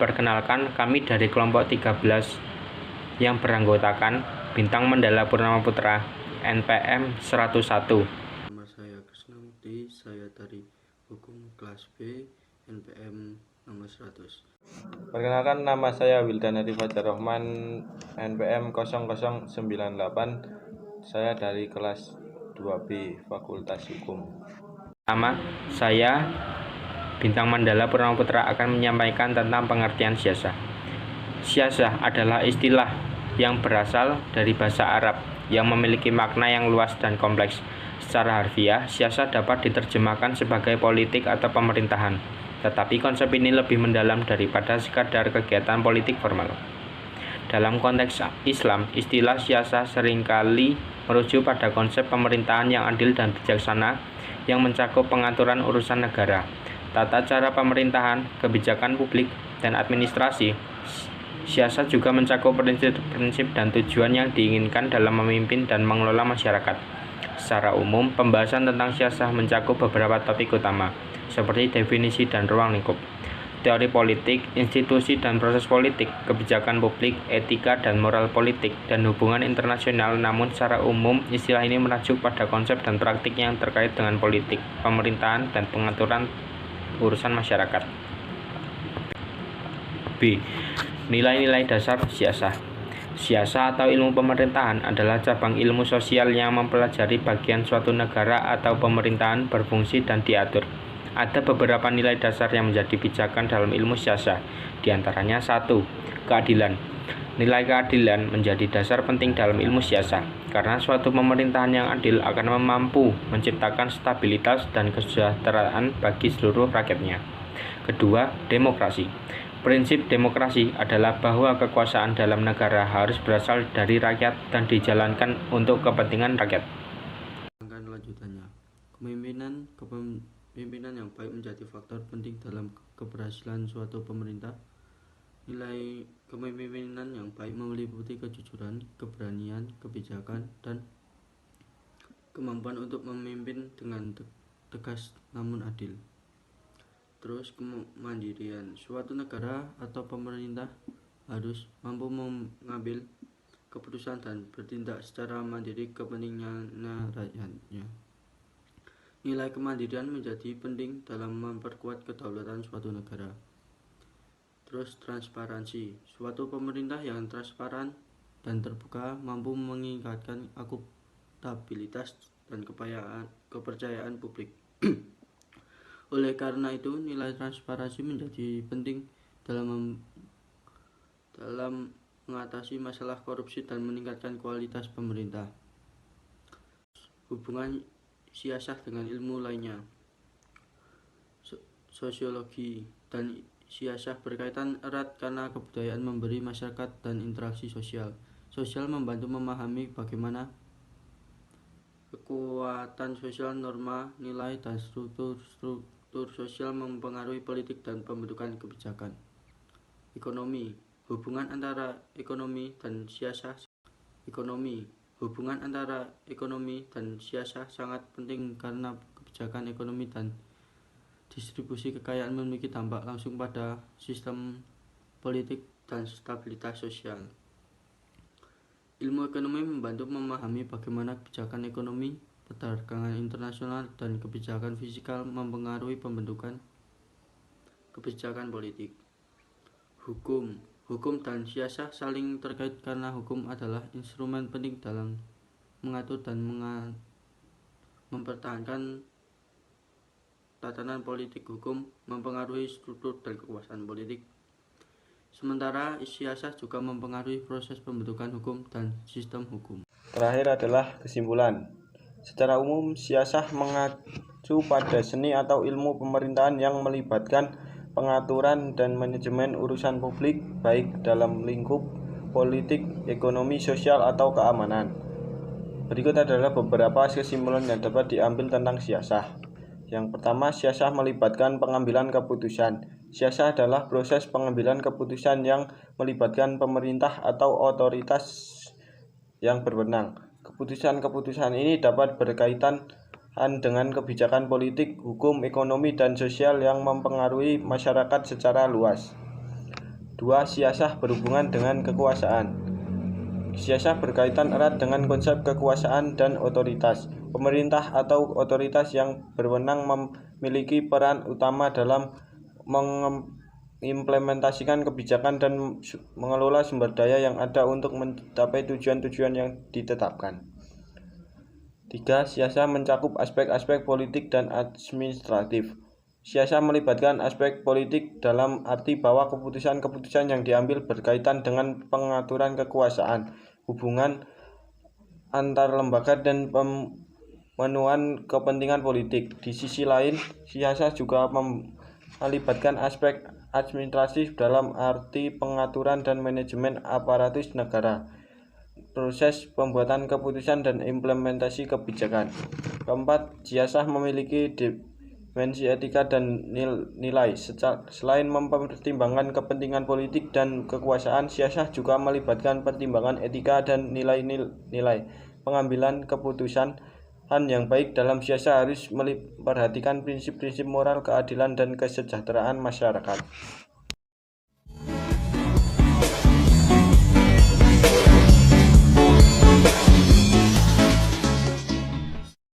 Perkenalkan, kami dari kelompok 13 yang beranggotakan Bintang Mandala Purnama Putra, NPM 101. Nama saya Krisnamukti, saya dari Hukum kelas B, NPM nomor 100. Perkenalkan, nama saya Wildan Hadi Fajar Rahman, NPM 0098. Saya dari kelas 2B, Fakultas Hukum. Pertama, saya Bintang Mandala Purnama Putra akan menyampaikan tentang pengertian siasah. Siasah adalah istilah yang berasal dari bahasa Arab yang memiliki makna yang luas dan kompleks. Secara harfiah, siasah dapat diterjemahkan sebagai politik atau pemerintahan, tetapi konsep ini lebih mendalam daripada sekadar kegiatan politik formal. Dalam konteks Islam, istilah siasah seringkali merujuk pada konsep pemerintahan yang adil dan bijaksana yang mencakup pengaturan urusan negara, tata cara pemerintahan, kebijakan publik, dan administrasi. Siasat juga mencakup prinsip-prinsip dan tujuan yang diinginkan dalam memimpin dan mengelola masyarakat. Secara umum, pembahasan tentang siasah mencakup beberapa topik utama, seperti definisi dan ruang lingkup, teori politik, institusi dan proses politik, kebijakan publik, etika dan moral politik, dan hubungan internasional. Namun secara umum, istilah ini merujuk pada konsep dan praktik yang terkait dengan politik, pemerintahan, dan pengaturan urusan masyarakat. B. Nilai-nilai dasar siasah. Siasah atau ilmu pemerintahan adalah cabang ilmu sosial yang mempelajari bagian suatu negara atau pemerintahan berfungsi dan diatur. Ada beberapa nilai dasar yang menjadi pijakan dalam ilmu siasah, diantaranya 1. Keadilan. Nilai keadilan menjadi dasar penting dalam ilmu siasah, karena suatu pemerintahan yang adil akan mampu menciptakan stabilitas dan kesejahteraan bagi seluruh rakyatnya. Kedua, demokrasi. Prinsip demokrasi adalah bahwa kekuasaan dalam negara harus berasal dari rakyat dan dijalankan untuk kepentingan rakyat. Lanjutannya, kepemimpinan yang baik menjadi faktor penting dalam keberhasilan suatu pemerintah. Nilai kepemimpinan yang baik meliputi kejujuran, keberanian, kebijakan, dan kemampuan untuk memimpin dengan tegas namun adil. Terus, kemandirian. Suatu negara atau pemerintah harus mampu mengambil keputusan dan bertindak secara mandiri kepentingan rakyatnya. Nilai kemandirian menjadi penting dalam memperkuat kedaulatan suatu negara. Terus, transparansi. Suatu pemerintah yang transparan dan terbuka mampu meningkatkan akuntabilitas dan kepercayaan publik. Oleh karena itu, nilai transparansi menjadi penting dalam mengatasi masalah korupsi dan meningkatkan kualitas pemerintah. Hubungan siasah dengan ilmu lainnya. Sosiologi dan siasah berkaitan erat karena kebudayaan memberi masyarakat dan interaksi sosial. Sosial membantu memahami bagaimana kekuatan sosial, norma, nilai, dan struktur sosial mempengaruhi politik dan pembentukan kebijakan. Ekonomi. Hubungan antara ekonomi dan siasah. Hubungan antara ekonomi dan siasah sangat penting karena kebijakan ekonomi dan distribusi kekayaan memiliki dampak langsung pada sistem politik dan stabilitas sosial. Ilmu ekonomi membantu memahami bagaimana kebijakan ekonomi, perdagangan internasional, dan kebijakan fiskal mempengaruhi pembentukan kebijakan politik. Hukum dan siasah saling terkait karena hukum adalah instrumen penting dalam mengatur dan mempertahankan tatanan politik. Hukum mempengaruhi struktur dan kekuasaan politik, sementara siasah juga mempengaruhi proses pembentukan hukum dan sistem hukum. Terakhir adalah kesimpulan. Secara umum, siasah mengacu pada seni atau ilmu pemerintahan yang melibatkan pengaturan dan manajemen urusan publik, baik dalam lingkup politik, ekonomi, sosial, atau keamanan. Berikut adalah beberapa kesimpulan yang dapat diambil tentang siasah. Yang pertama, siasah melibatkan pengambilan keputusan. Siasah adalah proses pengambilan keputusan yang melibatkan pemerintah atau otoritas yang berwenang. Keputusan-keputusan ini dapat berkaitan dengan kebijakan politik, hukum, ekonomi, dan sosial yang mempengaruhi masyarakat secara luas. 2. Siasah berhubungan dengan kekuasaan. Siasah berkaitan erat dengan konsep kekuasaan dan otoritas. Pemerintah atau otoritas yang berwenang memiliki peran utama dalam mengimplementasikan kebijakan dan mengelola sumber daya yang ada untuk mencapai tujuan-tujuan yang ditetapkan. 3. Siasah mencakup aspek-aspek politik dan administratif. Siasah melibatkan aspek politik dalam arti bahwa keputusan-keputusan yang diambil berkaitan dengan pengaturan kekuasaan, hubungan antar lembaga dan pemenuhan kepentingan politik. Di sisi lain, siasah juga melibatkan aspek administratif dalam arti pengaturan dan manajemen aparatus negara, proses pembuatan keputusan dan implementasi kebijakan. 4. Siasah memiliki dimensi etika dan nilai. Selain mempertimbangkan kepentingan politik dan kekuasaan, siasah juga melibatkan pertimbangan etika dan nilai-nilai. Pengambilan keputusan yang baik dalam siasah harus memperhatikan prinsip-prinsip moral, keadilan, dan kesejahteraan masyarakat.